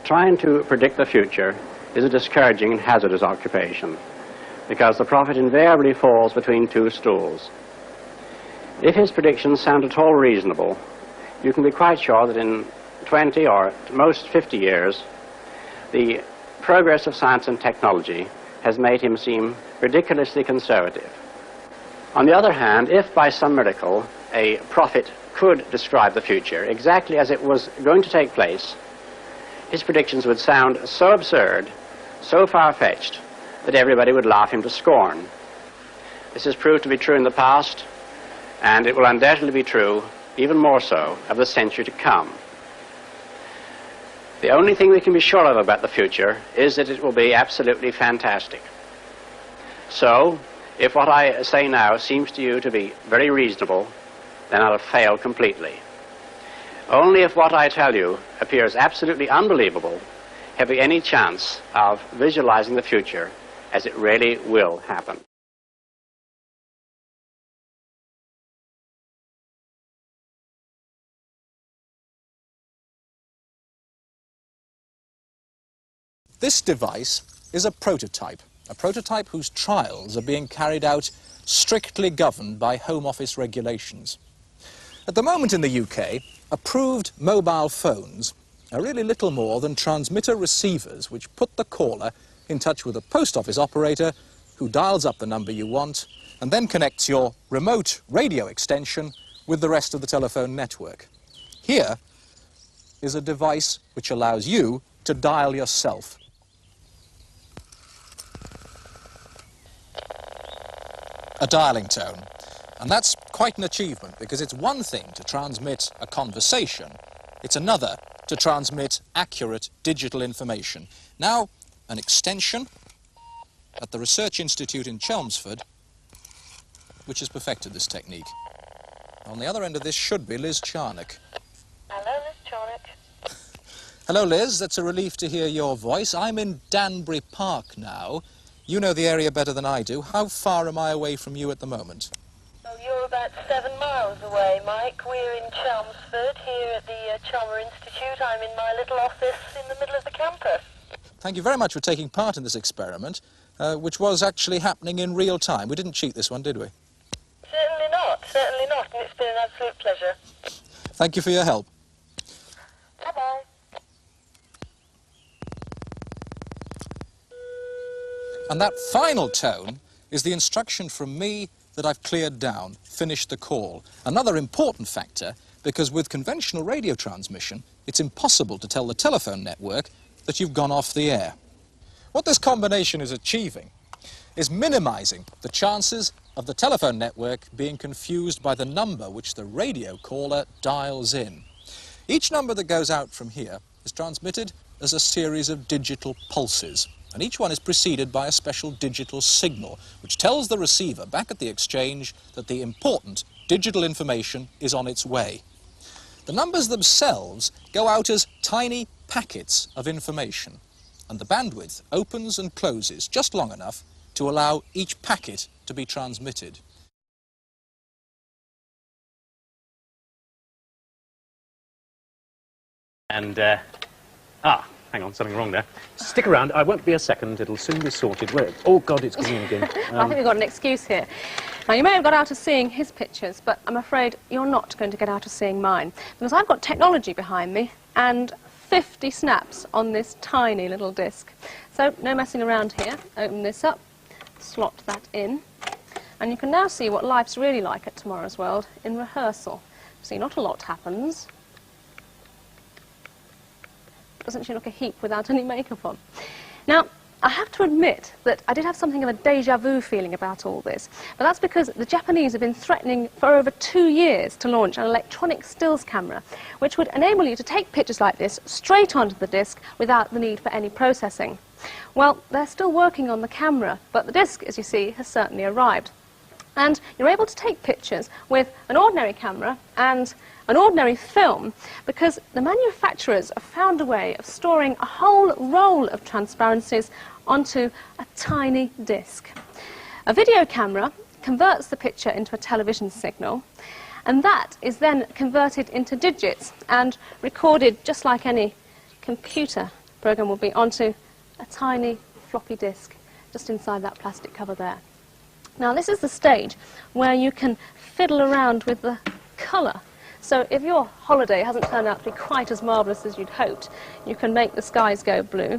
trying to predict the future is a discouraging and hazardous occupation, because the prophet invariably falls between two stools. If his predictions sound at all reasonable, you can be quite sure that in 20 or at most 50 years, the progress of science and technology has made him seem ridiculously conservative. On the other hand, if by some miracle a prophet could describe the future exactly as it was going to take place, his predictions would sound so absurd, so far-fetched, that everybody would laugh him to scorn. This has proved to be true in the past, and it will undoubtedly be true, even more so, of the century to come. The only thing we can be sure of about the future is that it will be absolutely fantastic. So, if what I say now seems to you to be very reasonable, then I'll have failed completely. Only if what I tell you appears absolutely unbelievable have we any chance of visualizing the future as it really will happen. This device is a prototype whose trials are being carried out strictly governed by Home Office regulations. At the moment in the UK, approved mobile phones are really little more than transmitter receivers which put the caller in touch with a post office operator who dials up the number you want and then connects your remote radio extension with the rest of the telephone network. Here is a device which allows you to dial yourself. A dialing tone. And that's quite an achievement, because it's one thing to transmit a conversation, it's another to transmit accurate digital information. Now, an extension at the Research Institute in Chelmsford, which has perfected this technique. On the other end of this should be Liz Charnock. Hello, Liz Charnock. Hello, Liz. That's a relief to hear your voice. I'm in Danbury Park now. You know the area better than I do. How far am I away from you at the moment? Well, you're about 7 miles away, Mike. We're in Chelmsford, here at the Chalmer Institute. I'm in my little office in the middle of the campus. Thank you very much for taking part in this experiment, which was actually happening in real time. We didn't cheat this one, did we? Certainly not, and it's been an absolute pleasure. Thank you for your help. Bye-bye. And that final tone is the instruction from me that I've cleared down, finished the call. Another important factor, because with conventional radio transmission, it's impossible to tell the telephone network that you've gone off the air. What this combination is achieving is minimizing the chances of the telephone network being confused by the number which the radio caller dials in. Each number that goes out from here is transmitted as a series of digital pulses, and each one is preceded by a special digital signal which tells the receiver back at the exchange that the important digital information is on its way. The numbers themselves go out as tiny packets of information, and the bandwidth opens and closes just long enough to allow each packet to be transmitted. And, hang on, something wrong there. Stick around, I won't be a second, it'll soon be sorted. Where? Oh, God, it's green again. I think we've got an excuse here. Now, you may have got out of seeing his pictures, but I'm afraid you're not going to get out of seeing mine, because I've got technology behind me and 50 snaps on this tiny little disc. So, no messing around here. Open this up, slot that in, and you can now see what life's really like at Tomorrow's World in rehearsal. See, not a lot happens. Doesn't she look a heap without any makeup on? Now, I have to admit that I did have something of a déjà vu feeling about all this, but that's because the Japanese have been threatening for over 2 years to launch an electronic stills camera, which would enable you to take pictures like this straight onto the disc without the need for any processing. Well, they're still working on the camera, but the disc, as you see, has certainly arrived. And you're able to take pictures with an ordinary camera and an ordinary film, because the manufacturers have found a way of storing a whole roll of transparencies onto a tiny disc. A video camera converts the picture into a television signal, and that is then converted into digits and recorded just like any computer program will be onto a tiny floppy disk just inside that plastic cover there. Now this is the stage where you can fiddle around with the colour. So if your holiday hasn't turned out to be quite as marvellous as you'd hoped, you can make the skies go blue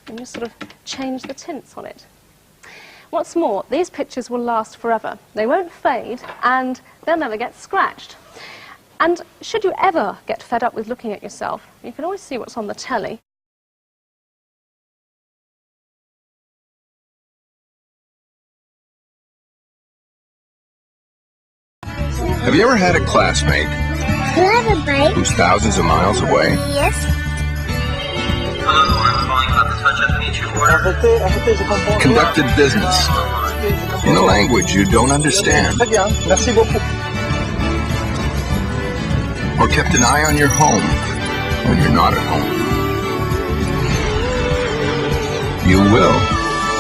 and just sort of change the tints on it. What's more, these pictures will last forever. They won't fade and they'll never get scratched. And should you ever get fed up with looking at yourself, you can always see what's on the telly. Have you ever had a classmate who's thousands of miles away? Yes. Hello, I'm calling about the touch at the order. Conducted business in a language you don't understand? Or kept an eye on your home when you're not at home? You will,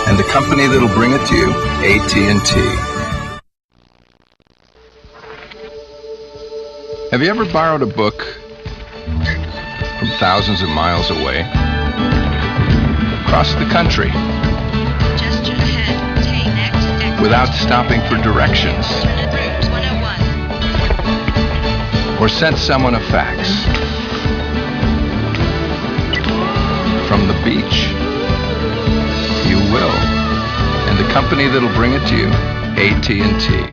and the company that'll bring it to you, AT&T. Have you ever borrowed a book from thousands of miles away? Across the country? Just ahead. Take next exit. Without stopping for directions? Route 101. Or sent someone a fax? From the beach? You will. And the company that'll bring it to you, AT&T.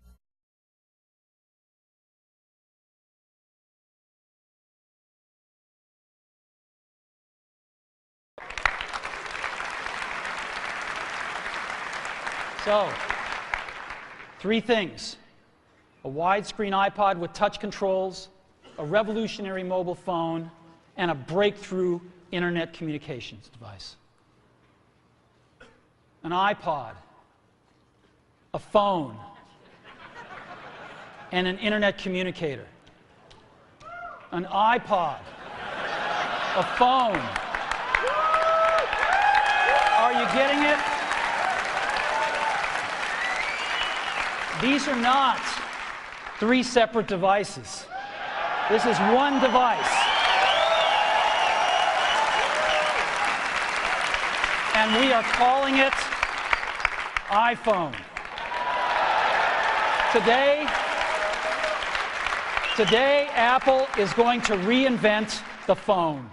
So, 3 things: a widescreen iPod with touch controls, a revolutionary mobile phone, and a breakthrough internet communications device. An iPod, a phone, and an internet communicator. An iPod, a phone. Are you getting it? These are not 3 separate devices. This is one device. And we are calling it iPhone. Today, Apple is going to reinvent the phone.